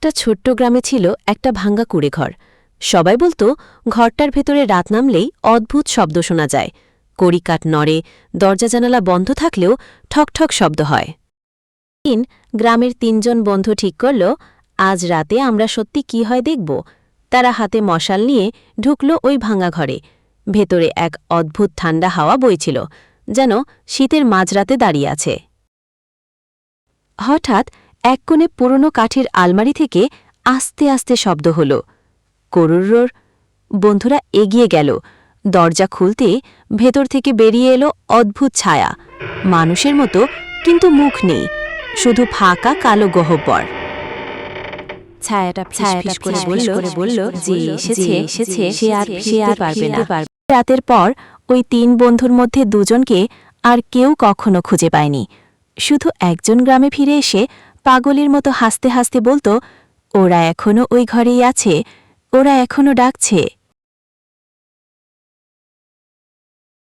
একটা ছোট্ট গ্রামে ছিল একটা ভাঙ্গা কুঁড়েঘর। সবাই বলতো ঘরটার ভেতরে রাত নামলেই অদ্ভুত শব্দ শোনা যায়, কড়িকাঠ নড়ে, দরজা জানালা বন্ধ থাকলেও ঠকঠক শব্দ হয়। গ্রামের ৩ জন বন্ধু ঠিক করল, আজ রাতে আমরা সত্যি কি হয় দেখব। তারা হাতে মশাল নিয়ে ঢুকল ওই ভাঙা ঘরে। ভেতরে এক অদ্ভুত ঠান্ডা হাওয়া বইছিল, যেন শীতের মাঝরাতে দাঁড়িয়ে আছে। হঠাৎ এক কোণে পুরনো কাঠের আলমারি থেকে আস্তে আস্তে শব্দ হল, করুরর। বন্ধুরা এগিয়ে গেল। দরজা খুলতে ভেতর থেকে বেরিয়ে এলো অদ্ভুত ছায়া, মানুষের মতো, কিন্তু মুখ নেই, শুধু ফাঁকা কালো গহ্বর। ছায়াটা ফিসফিস করে বলল, যে এসেছে সে আর ফিরতে পারবে না। রাতের পর ওই ৩ বন্ধুর মধ্যে ২ জনকে আর কেউ কখনো খুঁজে পায়নি। শুধু একজন গ্রামে ফিরে এসে পাগলের মতো হাসতে হাসতে বলতো, ওরা এখনো ওই ঘরেই আছে, ওরা এখনো ডাকছে।